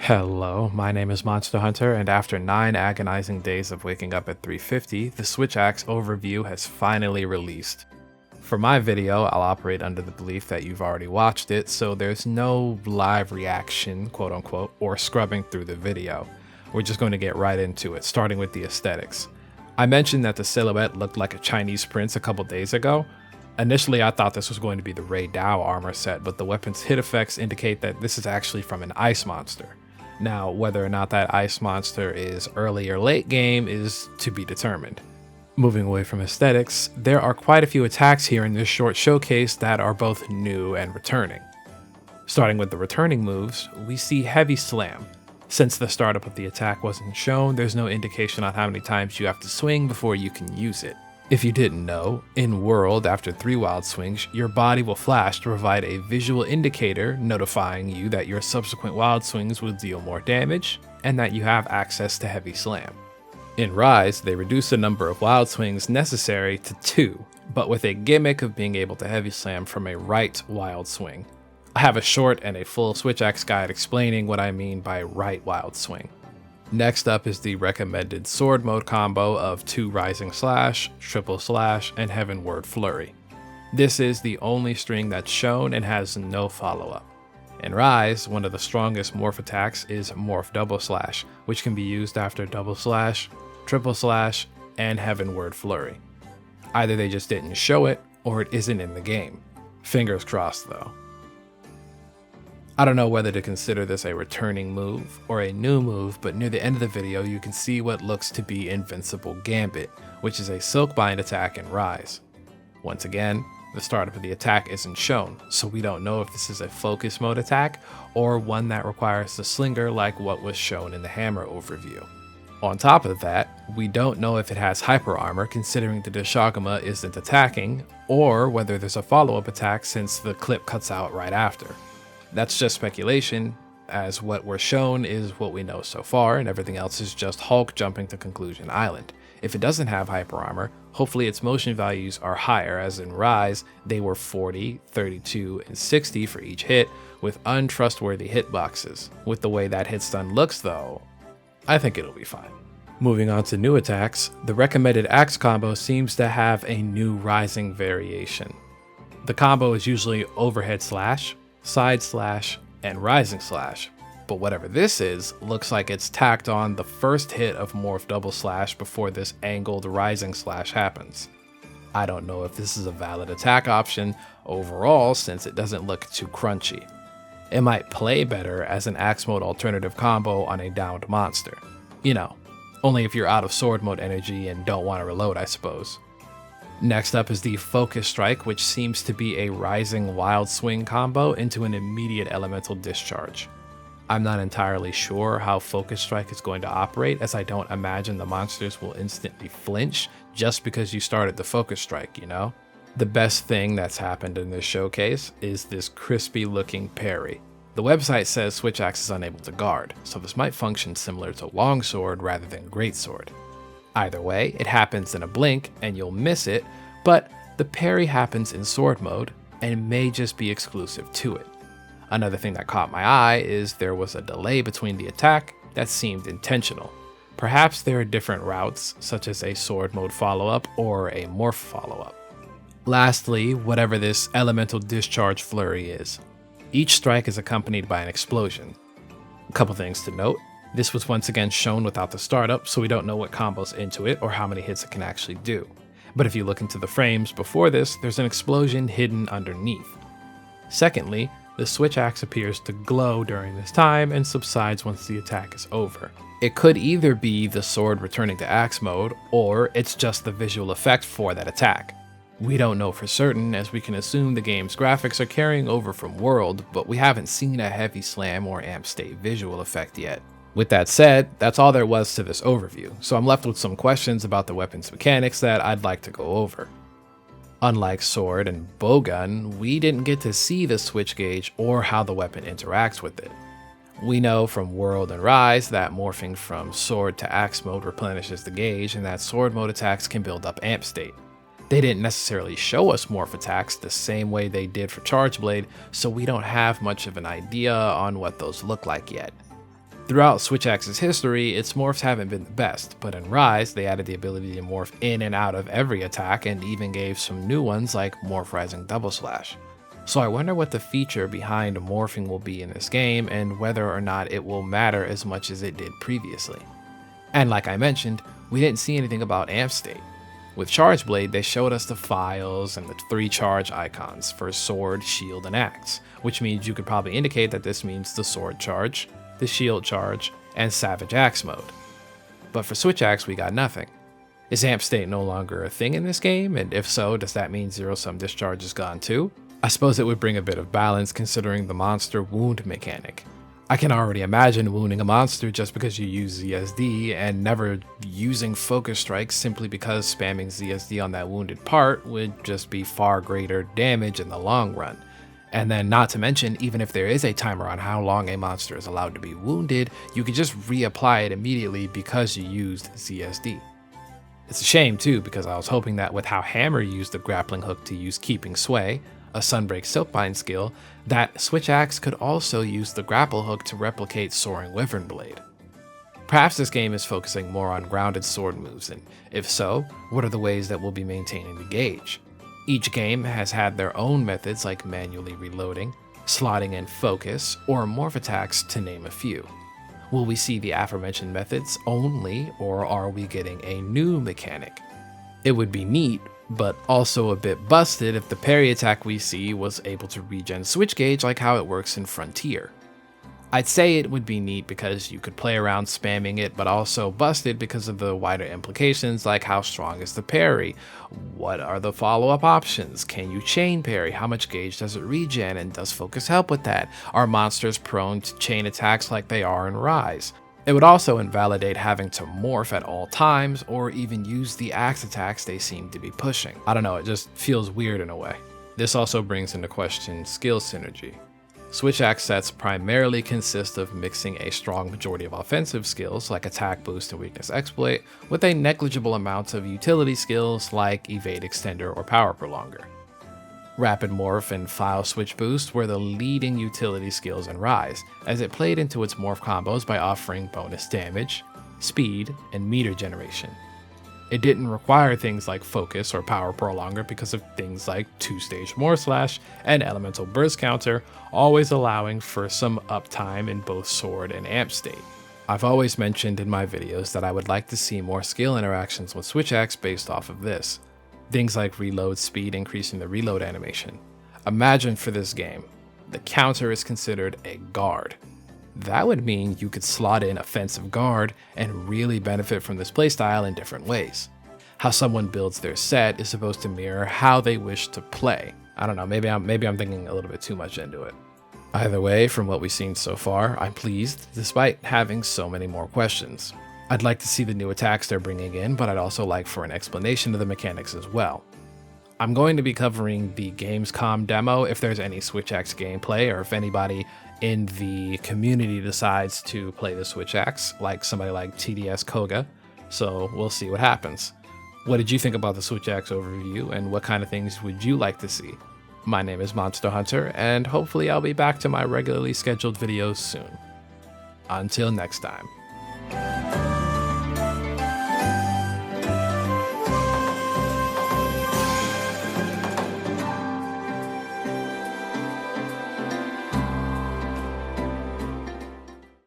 Hello, my name is Monster Hunter, and after 9 agonizing days of waking up at 3:50, the Switch Axe overview has finally released. For my video, I'll operate under the belief that you've already watched it, so there's no live reaction, quote unquote, or scrubbing through the video. We're just going to get right into it, starting with the aesthetics. I mentioned that the silhouette looked like a Chinese prince a couple days ago. Initially, I thought this was going to be the Ray Dow armor set, but the weapon's hit effects indicate that this is actually from an ice monster. Now, whether or not that ice monster is early or late game is to be determined. Moving away from aesthetics, there are quite a few attacks here in this short showcase that are both new and returning. Starting with the returning moves, we see Heavy Slam. Since the startup of the attack wasn't shown, there's no indication on how many times you have to swing before you can use it. If you didn't know, in World, after 3 wild swings, your body will flash to provide a visual indicator notifying you that your subsequent wild swings will deal more damage, and that you have access to Heavy Slam. In Rise, they reduce the number of wild swings necessary to 2, but with a gimmick of being able to Heavy Slam from a right wild swing. I have a short and a full Switch Axe guide explaining what I mean by right wild swing. Next up is the recommended sword mode combo of 2 Rising Slash, Triple Slash, and Heavenward Flurry. This is the only string that's shown and has no follow-up. In Rise, one of the strongest morph attacks is Morph Double Slash, which can be used after Double Slash, Triple Slash, and Heavenward Flurry. Either they just didn't show it, or it isn't in the game. Fingers crossed though. I don't know whether to consider this a returning move or a new move, but near the end of the video you can see what looks to be Invincible Gambit, which is a Silkbind attack in Rise. Once again, the startup of the attack isn't shown, so we don't know if this is a focus mode attack or one that requires the slinger like what was shown in the hammer overview. On top of that, we don't know if it has hyper armor considering the Dishagama isn't attacking, or whether there's a follow-up attack since the clip cuts out right after. That's just speculation, as what we're shown is what we know so far, and everything else is just Hulk jumping to Conclusion Island. If it doesn't have hyper armor, hopefully its motion values are higher, as in Rise, they were 40, 32, and 60 for each hit, with untrustworthy hitboxes. With the way that hit stun looks though, I think it'll be fine. Moving on to new attacks, the recommended axe combo seems to have a new rising variation. The combo is usually overhead slash, side slash, and rising slash, but whatever this is, looks like it's tacked on the first hit of Morph Double Slash before this angled rising slash happens. I don't know if this is a valid attack option overall since it doesn't look too crunchy. It might play better as an axe mode alternative combo on a downed monster. You know, only if you're out of sword mode energy and don't want to reload, I suppose. Next up is the Focus Strike, which seems to be a rising wild swing combo into an immediate elemental discharge. I'm not entirely sure how Focus Strike is going to operate, as I don't imagine the monsters will instantly flinch just because you started the Focus Strike, you know? The best thing that's happened in this showcase is this crispy looking Parry. The website says Switch Axe is unable to guard, so this might function similar to Longsword rather than Greatsword. Either way, it happens in a blink and you'll miss it, but the parry happens in sword mode and may just be exclusive to it. Another thing that caught my eye is there was a delay between the attack that seemed intentional. Perhaps there are different routes, such as a sword mode follow-up or a morph follow-up. Lastly, whatever this elemental discharge flurry is. Each strike is accompanied by an explosion. A couple things to note. This was once again shown without the startup, so we don't know what combos into it or how many hits it can actually do. But if you look into the frames before this, there's an explosion hidden underneath. Secondly, the Switch Axe appears to glow during this time and subsides once the attack is over. It could either be the sword returning to axe mode, or it's just the visual effect for that attack. We don't know for certain, as we can assume the game's graphics are carrying over from World, but we haven't seen a Heavy Slam or Amp State visual effect yet. With that said, that's all there was to this overview, so I'm left with some questions about the weapon's mechanics that I'd like to go over. Unlike sword and bowgun, we didn't get to see the switch gauge or how the weapon interacts with it. We know from World and Rise that morphing from sword to axe mode replenishes the gauge and that sword mode attacks can build up amp state. They didn't necessarily show us morph attacks the same way they did for Charge Blade, so we don't have much of an idea on what those look like yet. Throughout Switch Axe's history, its morphs haven't been the best, but in Rise, they added the ability to morph in and out of every attack and even gave some new ones like Morph Rising Double Slash. So I wonder what the feature behind morphing will be in this game and whether or not it will matter as much as it did previously. And like I mentioned, we didn't see anything about Amp State. With Charge Blade, they showed us the files and the 3 charge icons for sword, shield, and axe, which means you could probably indicate that this means the sword charge, the shield charge, and Savage Axe mode. But for Switch Axe, we got nothing. Is Amp State no longer a thing in this game? And if so, does that mean zero-sum discharge is gone too? I suppose it would bring a bit of balance considering the Mahnster wound mechanic. I can already imagine wounding a monster just because you use ZSD and never using focus strikes simply because spamming ZSD on that wounded part would just be far greater damage in the long run. And then not to mention, even if there is a timer on how long a monster is allowed to be wounded, you can just reapply it immediately because you used ZSD. It's a shame too, because I was hoping that with how Hammer used the grappling hook to use Keeping Sway, a Sunbreak Silkbind skill, that Switch Axe could also use the grapple hook to replicate Soaring Wyvern Blade. Perhaps this game is focusing more on grounded sword moves, and if so, what are the ways that we'll be maintaining the gauge? Each game has had their own methods like manually reloading, slotting in focus, or morph attacks to name a few. Will we see the aforementioned methods only, or are we getting a new mechanic? It would be neat, but also a bit busted if the parry attack we see was able to regen switch gauge like how it works in Frontier. I'd say it would be neat because you could play around spamming it, but also busted because of the wider implications like how strong is the parry? What are the follow-up options? Can you chain parry? How much gauge does it regen, and does focus help with that? Are monsters prone to chain attacks like they are in Rise? It would also invalidate having to morph at all times or even use the axe attacks they seem to be pushing. I don't know, it just feels weird in a way. This also brings into question skill synergy. Switch Axe sets primarily consist of mixing a strong majority of offensive skills like attack boost and weakness exploit with a negligible amount of utility skills like evade extender or power prolonger. Rapid Morph and File Switch Boost were the leading utility skills in Rise, as it played into its morph combos by offering bonus damage, speed, and meter generation. It didn't require things like Focus or Power Prolonger because of things like 2-stage Morph Slash and Elemental Burst Counter, always allowing for some uptime in both Sword and Amp State. I've always mentioned in my videos that I would like to see more skill interactions with Switch Axe based off of this. Things like reload speed increasing the reload animation. Imagine for this game, the counter is considered a guard. That would mean you could slot in offensive guard and really benefit from this playstyle in different ways. How someone builds their set is supposed to mirror how they wish to play. I don't know, maybe I'm thinking a little bit too much into it. Either way, from what we've seen so far, I'm pleased, despite having so many more questions. I'd like to see the new attacks they're bringing in, but I'd also like for an explanation of the mechanics as well. I'm going to be covering the Gamescom demo if there's any Switch Axe gameplay, or if anybody in the community decides to play the Switch Axe, like somebody like TDS Koga, so we'll see what happens. What did you think about the Switch Axe overview, and what kind of things would you like to see? My name is Monster Hunter, and hopefully I'll be back to my regularly scheduled videos soon. Until next time.